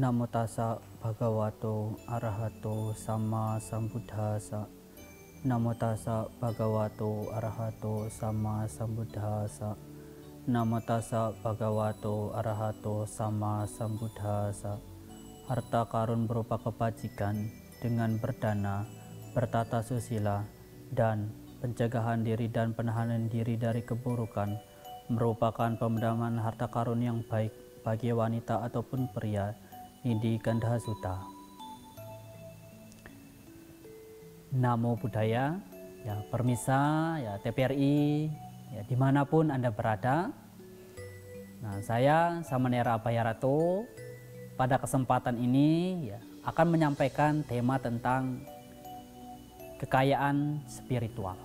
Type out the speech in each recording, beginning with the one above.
Namo tassa bhagavato arahato sama sambuddhassa. Namo tassa bhagavato arahato sama sambuddhassa. Namo tassa bhagavato arahato sama sambuddhassa. Harta karun berupa kebajikan dengan berdana, bertata susila, dan pencegahan diri dan penahanan diri dari keburukan merupakan pemedaman harta karun yang baik bagi wanita ataupun pria. Nidi Gandha Sutta. Namo Buddhaya, ya permisa, ya TPRI, ya dimanapun Anda berada. Nah, saya Samanera Abhayarato pada kesempatan ini ya akan menyampaikan tema tentang kekayaan spiritual.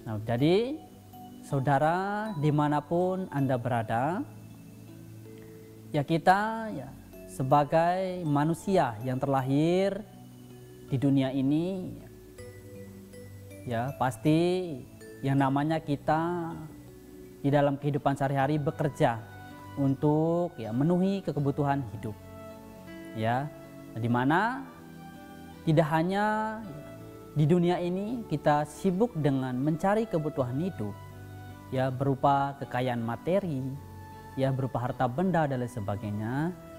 Nah, jadi saudara dimanapun Anda berada, ya kita ya sebagai manusia yang terlahir di dunia ini, ya pasti yang namanya kita di dalam kehidupan sehari-hari bekerja untuk ya memenuhi kebutuhan hidup, ya dimana tidak hanya di dunia ini kita sibuk dengan mencari kebutuhan hidup, ya berupa kekayaan materi, ya berupa harta benda dan lain sebagainya.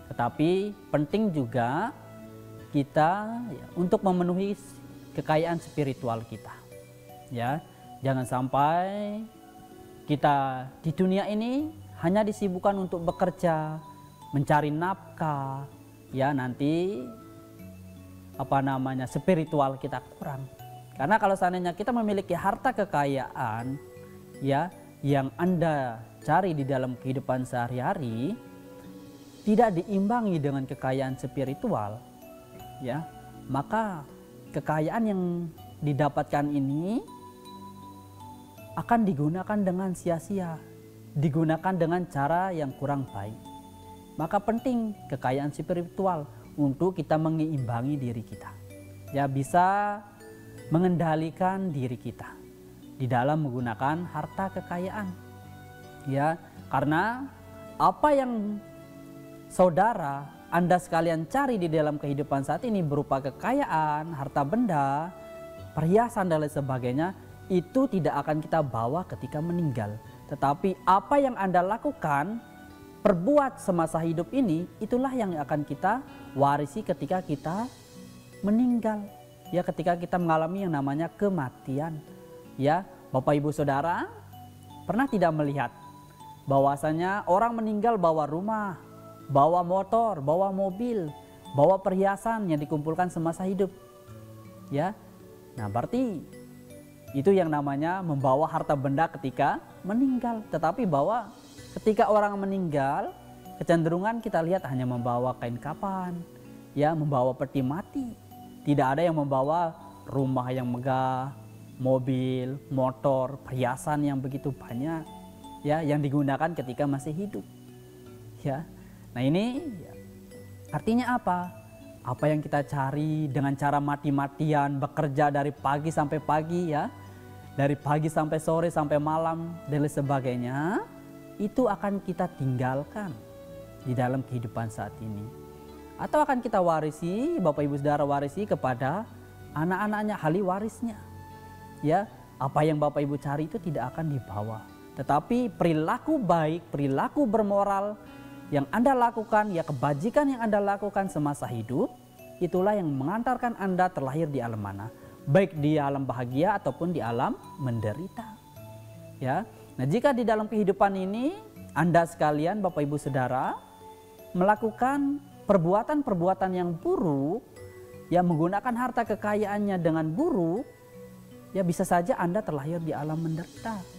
Tetapi penting juga kita ya, untuk memenuhi kekayaan spiritual kita. Ya, jangan sampai kita di dunia ini hanya disibukkan untuk bekerja, mencari nafkah, ya nanti spiritual kita kurang. Karena kalau seandainya kita memiliki harta kekayaan ya yang Anda cari di dalam kehidupan sehari-hari tidak diimbangi dengan kekayaan spiritual, ya maka kekayaan yang didapatkan ini akan digunakan dengan sia-sia, digunakan dengan cara yang kurang baik. Maka penting kekayaan spiritual untuk kita menyeimbangi diri kita, ya bisa mengendalikan diri kita di dalam menggunakan harta kekayaan, ya karena apa yang saudara Anda sekalian cari di dalam kehidupan saat ini berupa kekayaan, harta benda, perhiasan dan lain sebagainya, itu tidak akan kita bawa ketika meninggal. Tetapi apa yang Anda lakukan, perbuat semasa hidup ini, itulah yang akan kita warisi ketika kita meninggal. Ya ketika kita mengalami yang namanya kematian. Ya Bapak Ibu Saudara, pernah tidak melihat bahwasanya orang meninggal bawa rumah, bawa motor, bawa mobil, bawa perhiasan yang dikumpulkan semasa hidup, ya. Nah, berarti itu yang namanya membawa harta benda ketika meninggal. Tetapi bahwa ketika orang meninggal, kecenderungan kita lihat hanya membawa kain kapan, ya, membawa peti mati. Tidak ada yang membawa rumah yang megah, mobil, motor, perhiasan yang begitu banyak, ya, yang digunakan ketika masih hidup, ya. Nah ini ya, artinya apa? Apa yang kita cari dengan cara mati-matian bekerja dari pagi sampai pagi, ya, dari pagi sampai sore sampai malam dan lain sebagainya, itu akan kita tinggalkan di dalam kehidupan saat ini. Atau akan kita warisi, Bapak Ibu Saudara warisi kepada anak-anaknya, ahli warisnya. Ya, apa yang Bapak Ibu cari itu tidak akan dibawa. Tetapi perilaku baik, perilaku bermoral yang Anda lakukan, ya kebajikan yang Anda lakukan semasa hidup, itulah yang mengantarkan Anda terlahir di alam mana, baik di alam bahagia ataupun di alam menderita. Ya, nah jika di dalam kehidupan ini Anda sekalian, Bapak Ibu Saudara, melakukan perbuatan-perbuatan yang buruk, ya menggunakan harta kekayaannya dengan buruk, ya bisa saja Anda terlahir di alam menderita.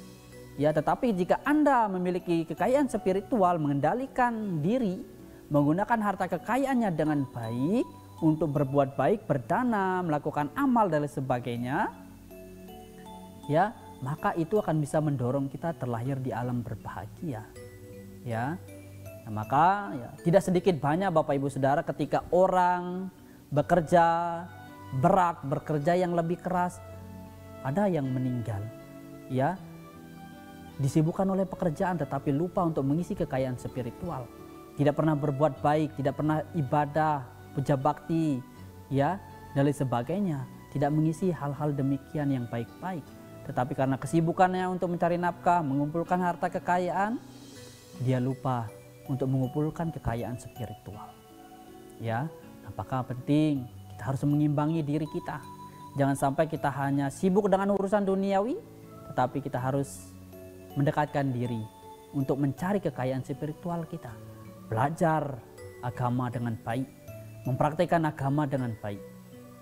Ya, tetapi jika Anda memiliki kekayaan spiritual, mengendalikan diri, menggunakan harta kekayaannya dengan baik untuk berbuat baik, berdana, melakukan amal dan lain sebagainya, ya, maka itu akan bisa mendorong kita terlahir di alam berbahagia. Ya. Nah, maka ya, tidak sedikit banyak Bapak Ibu Saudara ketika orang bekerja berat, bekerja yang lebih keras, ada yang meninggal. Ya. Disibukkan oleh pekerjaan tetapi lupa untuk mengisi kekayaan spiritual. tidak pernah berbuat baik, tidak pernah ibadah, puja bakti, ya, dan lain sebagainya, tidak mengisi hal-hal demikian yang baik-baik. Tetapi karena kesibukannya untuk mencari nafkah, mengumpulkan harta kekayaan, dia lupa untuk mengumpulkan kekayaan spiritual. Ya, apakah penting kita harus mengimbangi diri kita. Jangan sampai kita hanya sibuk dengan urusan duniawi, tetapi kita harus mendekatkan diri untuk mencari kekayaan spiritual kita. Belajar agama dengan baik, mempraktikkan agama dengan baik,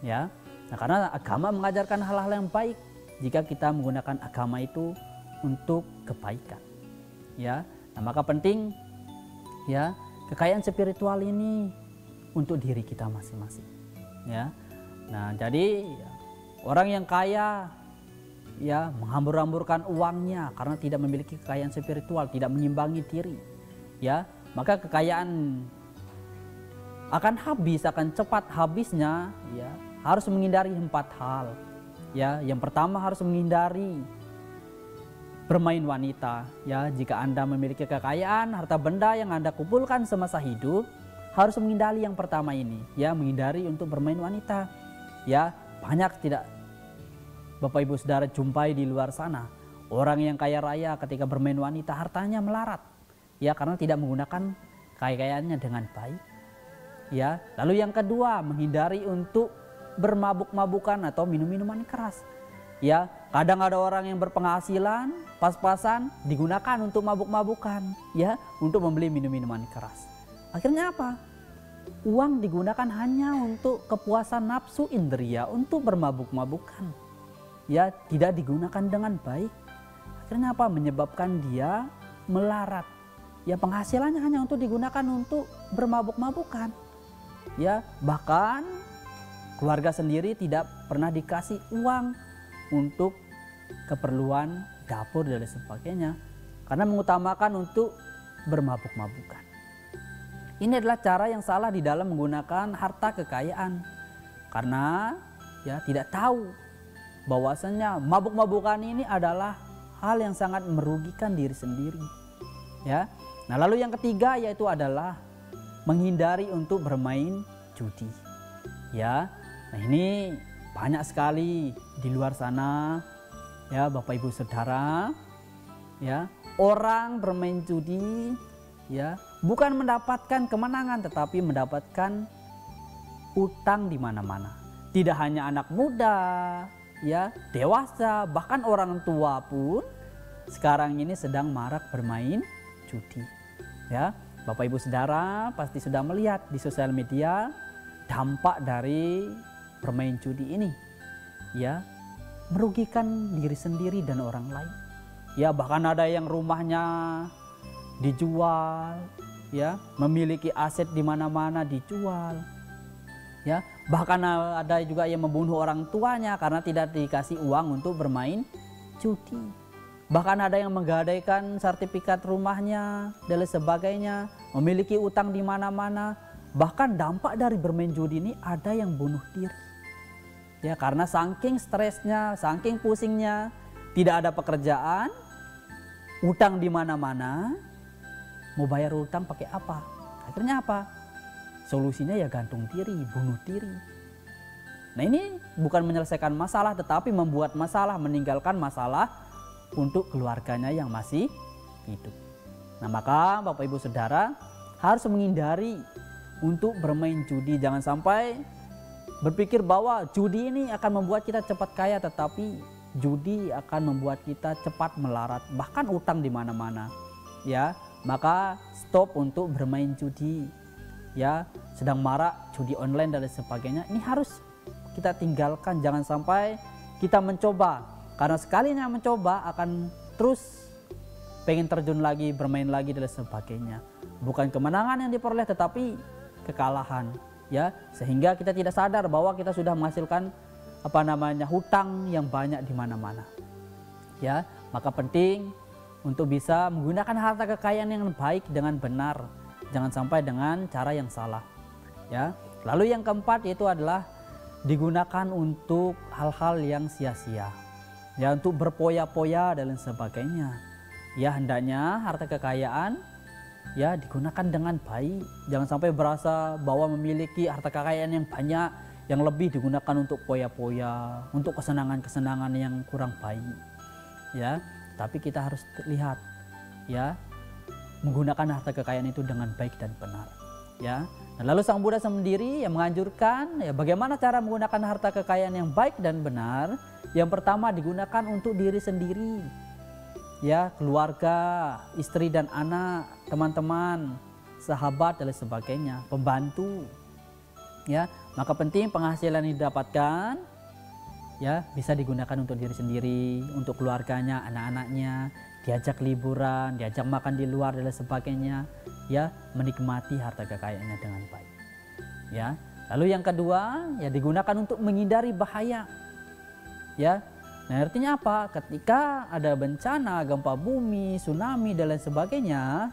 ya. Nah, karena agama mengajarkan hal-hal yang baik jika kita menggunakan agama itu untuk kebaikan, ya. Nah, maka penting, ya, kekayaan spiritual ini untuk diri kita masing-masing, ya. Nah, jadi orang yang kaya, ya, menghambur-hamburkan uangnya karena tidak memiliki kekayaan spiritual, tidak mengimbangi diri, ya, maka kekayaan akan habis, akan cepat habisnya, ya. Harus menghindari 4 hal, ya. Yang pertama harus menghindari bermain wanita, ya. Jika Anda memiliki kekayaan, harta benda yang Anda kumpulkan semasa hidup, harus menghindari yang pertama ini, ya, menghindari untuk bermain wanita, ya. Banyak tidak Bapak Ibu Saudara jumpai di luar sana orang yang kaya raya ketika bermain wanita hartanya melarat, ya, karena tidak menggunakan kekayaannya dengan baik, ya. Lalu yang kedua, menghindari untuk bermabuk-mabukan atau minum-minuman keras, ya. Kadang ada orang yang berpenghasilan pas-pasan digunakan untuk mabuk-mabukan, ya, untuk membeli minum-minuman keras. Akhirnya apa? Uang digunakan hanya untuk kepuasan nafsu indria, untuk bermabuk-mabukan, ya, tidak digunakan dengan baik. Akhirnya apa? Menyebabkan dia melarat, ya, penghasilannya hanya untuk digunakan untuk bermabuk-mabukan, ya. Bahkan keluarga sendiri tidak pernah dikasih uang untuk keperluan dapur dan lain sebagainya, karena mengutamakan untuk bermabuk-mabukan. Ini adalah cara yang salah di dalam menggunakan harta kekayaan, karena, ya, tidak tahu bahwasanya mabuk-mabukan ini adalah hal yang sangat merugikan diri sendiri, ya. Nah, lalu yang ketiga yaitu adalah menghindari untuk bermain judi, ya. Nah, ini banyak sekali di luar sana, ya, Bapak Ibu Saudara, ya, orang bermain judi, ya, bukan mendapatkan kemenangan tetapi mendapatkan utang di mana-mana. Tidak hanya anak muda, ya, dewasa, bahkan orang tua pun sekarang ini sedang marak bermain judi, ya. Bapak Ibu Saudara pasti sudah melihat di sosial media dampak dari bermain judi ini, ya, merugikan diri sendiri dan orang lain, ya. Bahkan ada yang rumahnya dijual, ya, memiliki aset di mana-mana dijual, ya. Bahkan ada juga yang membunuh orang tuanya karena tidak dikasih uang untuk bermain judi. Bahkan ada yang menggadaikan sertifikat rumahnya dan lain sebagainya, memiliki utang di mana-mana. Bahkan dampak dari bermain judi ini ada yang bunuh diri, ya, karena saking stresnya, saking pusingnya, tidak ada pekerjaan, utang di mana-mana. Mau bayar utang pakai apa? Akhirnya apa? Solusinya ya gantung diri, bunuh diri. Nah, ini bukan menyelesaikan masalah tetapi membuat masalah, meninggalkan masalah untuk keluarganya yang masih hidup. Nah, maka Bapak Ibu Saudara harus menghindari untuk bermain judi. Jangan sampai berpikir bahwa judi ini akan membuat kita cepat kaya, tetapi judi akan membuat kita cepat melarat, bahkan utang di mana-mana, ya. Maka stop untuk bermain judi, ya. Sedang marak judi online dan lain sebagainya, ini harus kita tinggalkan. Jangan sampai kita mencoba, karena sekalinya mencoba akan terus pengen terjun lagi, bermain lagi dan lain sebagainya. Bukan kemenangan yang diperoleh tetapi kekalahan, ya. Sehingga kita tidak sadar bahwa kita sudah menghasilkan hutang yang banyak di mana-mana, ya. Maka penting untuk bisa menggunakan harta kekayaan yang baik dengan benar, jangan sampai dengan cara yang salah, ya. Lalu yang keempat yaitu adalah digunakan untuk hal-hal yang sia-sia, ya, untuk berpoya-poya dan lain sebagainya. Ya, hendaknya harta kekayaan ya digunakan dengan baik. Jangan sampai berasa bahwa memiliki harta kekayaan yang banyak, yang lebih digunakan untuk poya-poya, untuk kesenangan-kesenangan yang kurang baik. Ya, tapi kita harus lihat, ya, menggunakan harta kekayaan itu dengan baik dan benar. Ya, nah, lalu Sang Buddha sendiri yang menganjurkan ya bagaimana cara menggunakan harta kekayaan yang baik dan benar. Yang pertama, digunakan untuk diri sendiri, ya, keluarga, istri dan anak, teman-teman, sahabat dan lain sebagainya, pembantu. Ya, maka penting penghasilan yang didapatkan ya bisa digunakan untuk diri sendiri, untuk keluarganya, anak-anaknya, diajak liburan, diajak makan di luar dan lain sebagainya, ya, menikmati harta kekayaannya dengan baik. Ya, lalu yang kedua, ya digunakan untuk menghindari bahaya. Ya, nah artinya apa? Ketika ada bencana, gempa bumi, tsunami dan lain sebagainya,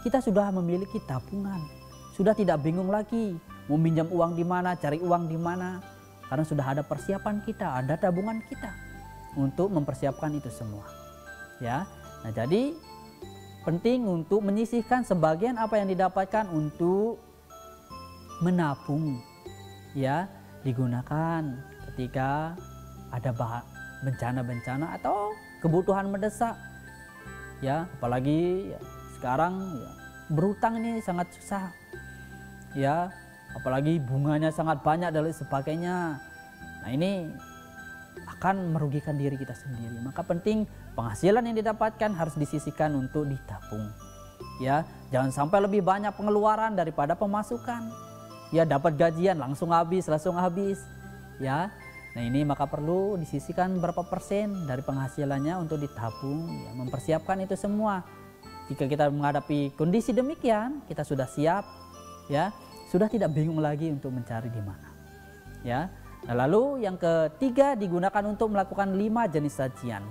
kita sudah memiliki tabungan, sudah tidak bingung lagi mau minjam uang di mana, cari uang di mana, karena sudah ada persiapan kita, ada tabungan kita untuk mempersiapkan itu semua. Ya, nah jadi penting untuk menyisihkan sebagian apa yang didapatkan untuk menabung, ya, digunakan ketika ada bencana-bencana atau kebutuhan mendesak. Ya, apalagi ya, sekarang ya, berutang ini sangat susah. Ya, apalagi bunganya sangat banyak dan lain sebagainya. Nah, ini akan merugikan diri kita sendiri. Maka penting penghasilan yang didapatkan harus disisihkan untuk ditabung. Ya, jangan sampai lebih banyak pengeluaran daripada pemasukan. Ya, dapat gajian langsung habis. Ya, nah ini maka perlu disisihkan berapa persen dari penghasilannya untuk ditabung, ya, mempersiapkan itu semua. Jika kita menghadapi kondisi demikian, kita sudah siap, ya, sudah tidak bingung lagi untuk mencari di mana. Ya, nah, lalu yang ketiga digunakan untuk melakukan 5 jenis sajian.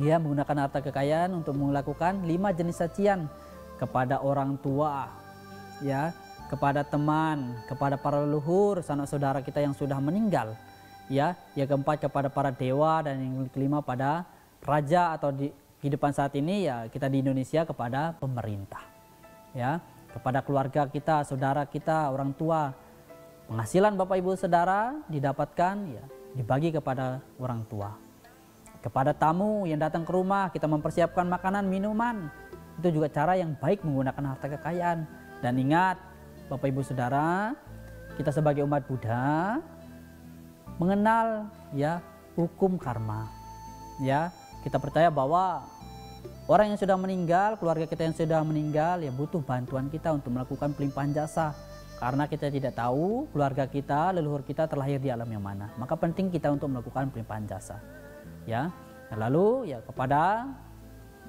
Ya, menggunakan harta kekayaan untuk melakukan 5 jenis sajian kepada orang tua, ya, kepada teman, kepada para leluhur, sanak saudara kita yang sudah meninggal. Ya, yang keempat kepada para dewa, dan yang kelima pada raja atau di kehidupan saat ini ya kita di Indonesia kepada pemerintah. Ya, kepada keluarga kita, saudara kita, orang tua. Penghasilan Bapak Ibu Saudara didapatkan ya dibagi kepada orang tua. Kepada tamu yang datang ke rumah kita mempersiapkan makanan, minuman. Itu juga cara yang baik menggunakan harta kekayaan. Dan ingat Bapak Ibu Saudara, kita sebagai umat Buddha mengenal ya hukum karma. Ya, kita percaya bahwa orang yang sudah meninggal, keluarga kita yang sudah meninggal ya butuh bantuan kita untuk melakukan pelimpahan jasa. Karena kita tidak tahu keluarga kita, leluhur kita terlahir di alam yang mana. Maka penting kita untuk melakukan pelimpahan jasa. Ya, lalu ya kepada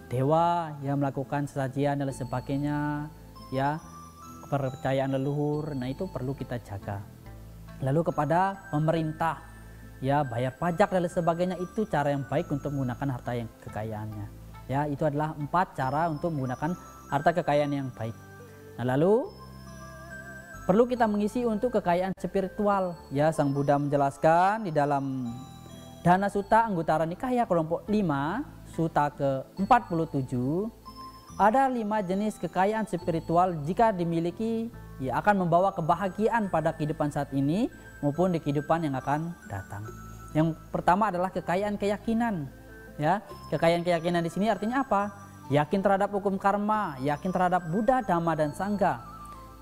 dewa yang melakukan sesajian dan sebagainya, ya, kepercayaan leluhur, nah itu perlu kita jaga. Lalu kepada pemerintah, ya, bayar pajak dan sebagainya, itu cara yang baik untuk menggunakan harta yang kekayaannya. Ya, itu adalah 4 cara untuk menggunakan harta kekayaan yang baik. Nah, lalu perlu kita mengisi untuk kekayaan spiritual. Ya, Sang Buddha menjelaskan di dalam Dana Sutta Anguttara Nikaya kelompok 5, Sutta ke-47, ada 5 jenis kekayaan spiritual jika dimiliki ya akan membawa kebahagiaan pada kehidupan saat ini maupun di kehidupan yang akan datang. Yang pertama adalah kekayaan keyakinan. Ya, kekayaan keyakinan di sini artinya apa? Yakin terhadap hukum karma, yakin terhadap Buddha, Dhamma dan Sangha.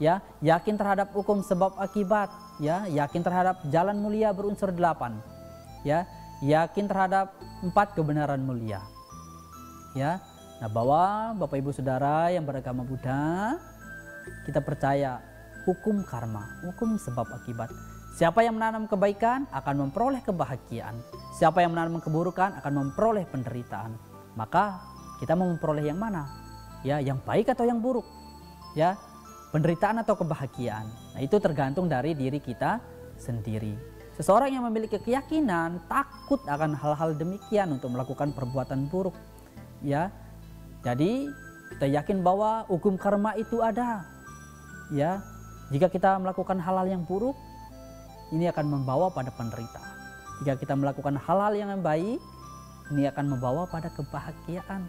Ya, yakin terhadap hukum sebab akibat, ya, yakin terhadap jalan mulia berunsur 8. Ya, yakin terhadap 4 kebenaran mulia. Ya. Nah, bahwa Bapak Ibu Saudara yang beragama Buddha, kita percaya hukum karma, hukum sebab akibat. Siapa yang menanam kebaikan akan memperoleh kebahagiaan. Siapa yang menanam keburukan akan memperoleh penderitaan. Maka kita mau memperoleh yang mana? Ya, yang baik atau yang buruk? Ya, penderitaan atau kebahagiaan? Nah, itu tergantung dari diri kita sendiri. Seseorang yang memiliki keyakinan takut akan hal-hal demikian untuk melakukan perbuatan buruk. Ya, jadi kita yakin bahwa hukum karma itu ada. Ya, jika kita melakukan hal-hal yang buruk, ini akan membawa pada penderitaan. Jika kita melakukan hal-hal yang baik, ini akan membawa pada kebahagiaan.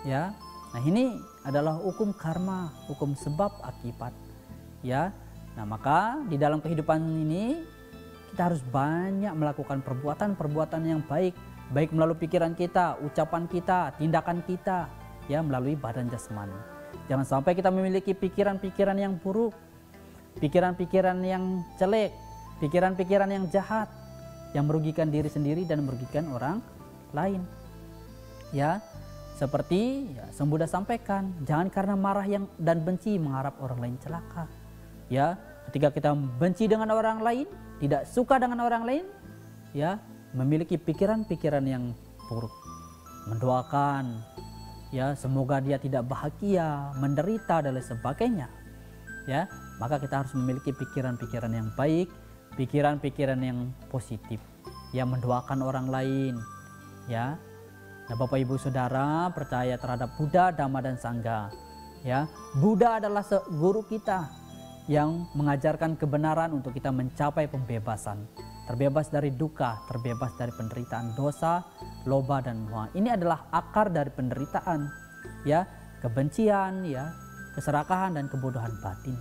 Ya, Nah, ini adalah hukum karma, hukum sebab akibat. Ya. Nah, maka di dalam kehidupan ini kita harus banyak melakukan perbuatan-perbuatan yang baik, baik melalui pikiran kita, ucapan kita, tindakan kita, ya, melalui badan jasmani. Jangan sampai kita memiliki pikiran-pikiran yang buruk, pikiran-pikiran yang jelek, pikiran-pikiran yang jahat, yang merugikan diri sendiri dan merugikan orang lain. Ya, seperti Sang Buddha sampaikan, jangan karena marah dan benci mengharap orang lain celaka. Ya, ketika kita benci dengan orang lain, tidak suka dengan orang lain, ya, memiliki pikiran-pikiran yang buruk, mendoakan, ya, semoga dia tidak bahagia, menderita dan lain sebagainya. Ya, maka kita harus memiliki pikiran-pikiran yang baik, pikiran-pikiran yang positif, ya, mendoakan orang lain. Ya, nah, Bapak Ibu Saudara percaya terhadap Buddha, Dhamma dan Sangha. Ya, Buddha adalah guru kita yang mengajarkan kebenaran untuk kita mencapai pembebasan, terbebas dari duka, terbebas dari penderitaan dosa, loba dan moha. Ini adalah akar dari penderitaan, ya, kebencian, ya, keserakahan dan kebodohan batin.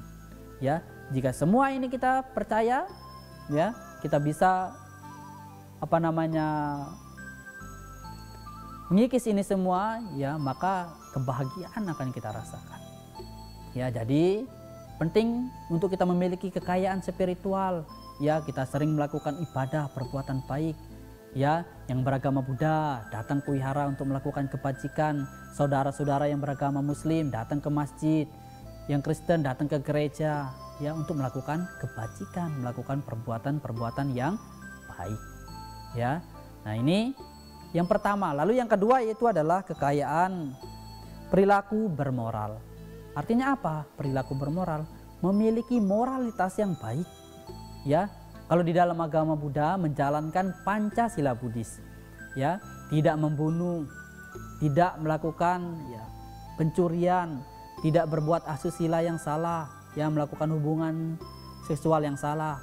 Ya, jika semua ini kita percaya, ya, kita bisa mengikis ini semua, ya, maka kebahagiaan akan kita rasakan. Ya, jadi penting untuk kita memiliki kekayaan spiritual. Ya, kita sering melakukan ibadah, perbuatan baik. Ya, yang beragama Buddha datang ke wihara untuk melakukan kebajikan. Saudara-saudara yang beragama Muslim datang ke masjid. Yang Kristen datang ke gereja, ya, untuk melakukan kebajikan, melakukan perbuatan-perbuatan yang baik. Ya, nah ini yang pertama. Lalu yang kedua yaitu adalah kekayaan perilaku bermoral. Artinya apa? Perilaku bermoral, memiliki moralitas yang baik. Ya, kalau di dalam agama Buddha menjalankan Pancasila Buddhis, ya, tidak membunuh, tidak melakukan, ya, pencurian, tidak berbuat asusila yang salah, ya, melakukan hubungan seksual yang salah,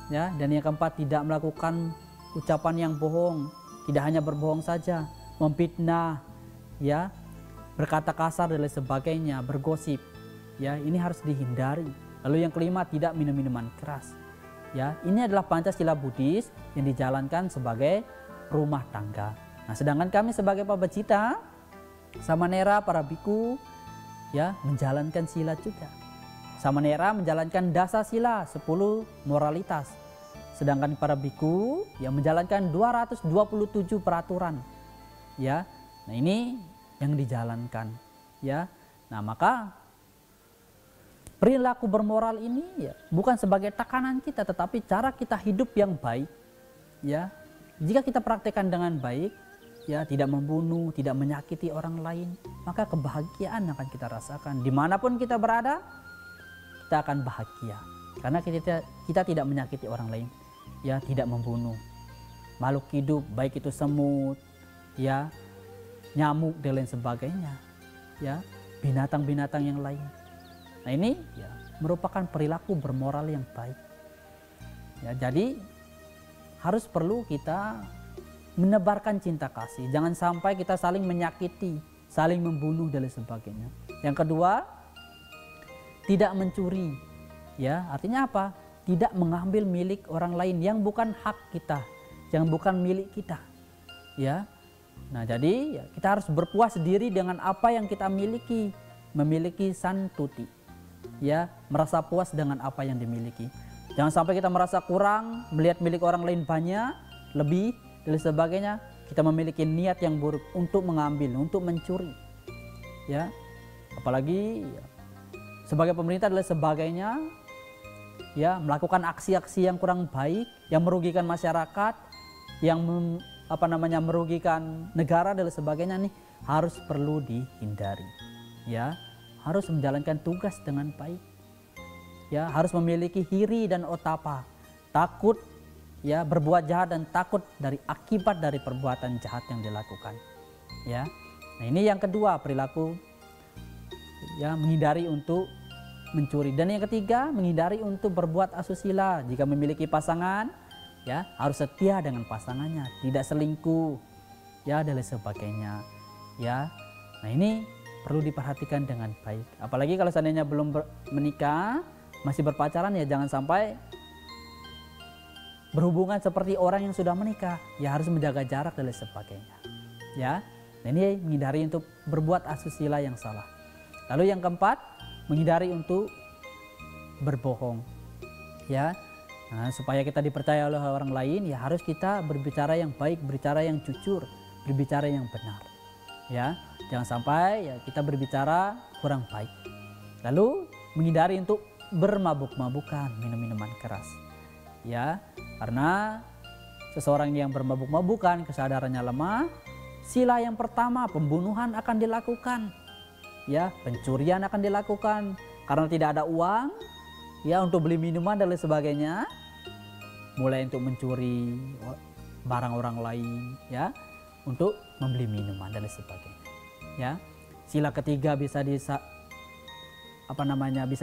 ya, dan yang keempat tidak melakukan ucapan yang bohong, tidak hanya berbohong saja, memfitnah, ya, berkata kasar dan lain sebagainya, bergosip, ya, ini harus dihindari. Lalu yang kelima, tidak minum minuman keras. Ya, ini adalah Pancasila Buddhis yang dijalankan sebagai rumah tangga. Nah, sedangkan kami sebagai pabacita, samanera, para biku, ya, menjalankan sila juga. Samanera menjalankan dasa sila, 10 moralitas. Sedangkan para biku yang menjalankan 227 peraturan. Ya. Nah, ini yang dijalankan, ya. Nah, maka perilaku bermoral ini, ya, bukan sebagai tekanan kita, tetapi cara kita hidup yang baik, ya. Jika kita praktekkan dengan baik, ya, tidak membunuh, tidak menyakiti orang lain, maka kebahagiaan akan kita rasakan. Dimanapun kita berada, kita akan bahagia karena kita tidak menyakiti orang lain, ya, tidak membunuh makhluk hidup, baik itu semut, ya, nyamuk dan lain sebagainya, ya, binatang-binatang yang lain. Nah, ini, ya, merupakan perilaku bermoral yang baik. Ya, jadi harus perlu kita menebarkan cinta kasih. Jangan sampai kita saling menyakiti, saling membunuh dan lain sebagainya. Yang kedua, tidak mencuri. Ya, artinya apa? Tidak mengambil milik orang lain yang bukan hak kita, yang bukan milik kita. Ya. Nah, jadi, ya, kita harus berpuas diri dengan apa yang kita miliki, memiliki santuti. Ya, merasa puas dengan apa yang dimiliki. Jangan sampai kita merasa kurang, melihat milik orang lain banyak, lebih, dan sebagainya. Kita memiliki niat yang buruk untuk mengambil, untuk mencuri. Ya, apalagi, ya, sebagai pemerintah dan sebagainya, ya, melakukan aksi-aksi yang kurang baik, yang merugikan masyarakat, yang merugikan negara dan sebagainya, nih harus perlu dihindari. Ya, harus menjalankan tugas dengan baik. Ya, harus memiliki hiri dan otapa, takut, ya, berbuat jahat dan takut dari akibat dari perbuatan jahat yang dilakukan. Ya, nah ini yang kedua, perilaku, ya, menghindari untuk mencuri. Dan yang ketiga, menghindari untuk berbuat asusila. Jika memiliki pasangan, ya, harus setia dengan pasangannya, tidak selingkuh, ya, dan lain sebagainya. Ya, nah ini perlu diperhatikan dengan baik. Apalagi kalau seandainya belum menikah, masih berpacaran, ya jangan sampai berhubungan seperti orang yang sudah menikah. Ya harus menjaga jarak dan lain sebagainya. Ya, nah ini menghindari untuk berbuat asusila yang salah. Lalu yang keempat, menghindari untuk berbohong. Ya, nah, supaya kita dipercaya oleh orang lain, ya harus kita berbicara yang baik, berbicara yang jujur, berbicara yang benar. Ya, jangan sampai ya kita berbicara kurang baik. Lalu menghindari untuk bermabuk-mabukan, minum-minuman keras. Ya, karena seseorang yang bermabuk-mabukan, kesadarannya lemah, sila yang pertama, pembunuhan akan dilakukan. Ya, pencurian akan dilakukan karena tidak ada uang ya untuk beli minuman dan lain sebagainya. Mulai untuk mencuri barang orang lain ya, untuk membeli minuman dan lain sebagainya. Ya, sila ketiga bisa bisa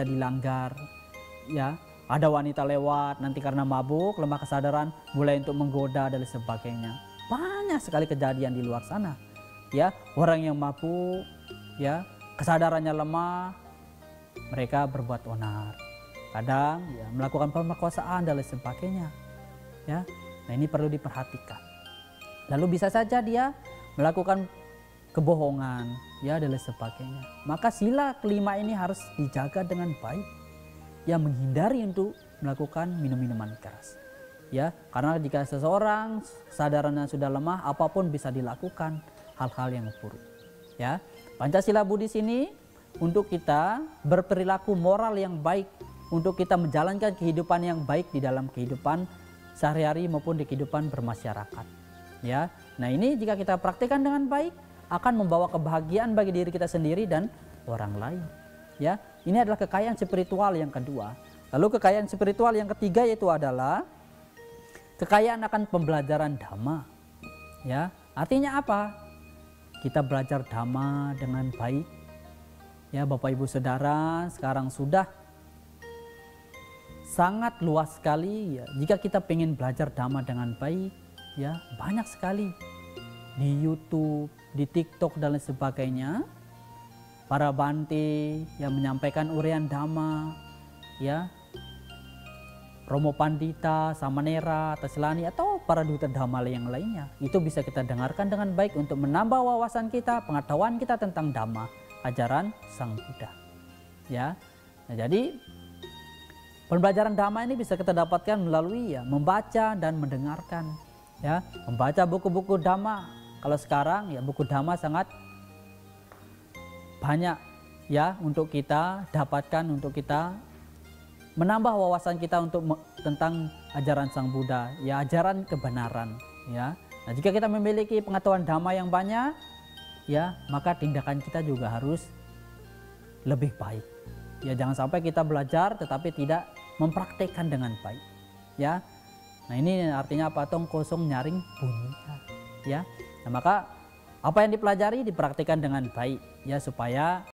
dilanggar. Ya, ada wanita lewat, nanti karena mabuk, lemah kesadaran, mulai untuk menggoda dan lain sebagainya. Banyak sekali kejadian di luar sana. Ya, orang yang mabuk, ya, kesadarannya lemah, mereka berbuat onar. Kadang ya melakukan pemerkosaan dan lain sebagainya. Ya, nah ini perlu diperhatikan. Lalu bisa saja dia melakukan kebohongan, ya, dan lain sebagainya. Maka sila kelima ini harus dijaga dengan baik. Ya, menghindari untuk melakukan minum-minuman keras. Ya, karena jika seseorang kesadarannya sudah lemah, apapun bisa dilakukan, hal-hal yang buruk. Ya, Pancasila Buddhis ini untuk kita berperilaku moral yang baik, untuk kita menjalankan kehidupan yang baik di dalam kehidupan sehari-hari maupun di kehidupan bermasyarakat. Ya, nah ini jika kita praktikkan dengan baik akan membawa kebahagiaan bagi diri kita sendiri dan orang lain. Ya, ini adalah kekayaan spiritual yang kedua. Lalu kekayaan spiritual yang ketiga yaitu adalah kekayaan akan pembelajaran Dhamma. Ya, artinya apa? Kita belajar Dhamma dengan baik. Ya, Bapak Ibu Saudara, sekarang sudah sangat luas sekali ya. Jika kita ingin belajar Dhamma dengan baik, ya banyak sekali di YouTube, di TikTok dan lain sebagainya. Para Bante yang menyampaikan uraian Dhamma, ya, Romo Pandita, Samanera, Taslani, atau para duta Dhamma yang lainnya. Itu bisa kita dengarkan dengan baik untuk menambah wawasan kita, pengetahuan kita tentang Dhamma, ajaran Sang Buddha. Ya, nah, jadi pembelajaran Dhamma ini bisa kita dapatkan melalui ya membaca dan mendengarkan. Ya, membaca buku-buku Dhamma. Kalau sekarang ya buku Dhamma sangat banyak ya untuk kita dapatkan, untuk kita menambah wawasan kita untuk tentang ajaran Sang Buddha, ya ajaran kebenaran. Ya, nah jika kita memiliki pengetahuan Dhamma yang banyak, ya maka tindakan kita juga harus lebih baik. Ya, jangan sampai kita belajar tetapi tidak mempraktekkan dengan baik. Ya, nah ini artinya apa? Tong kosong nyaring bunyinya. Ya, nah maka apa yang dipelajari dipraktikkan dengan baik, ya supaya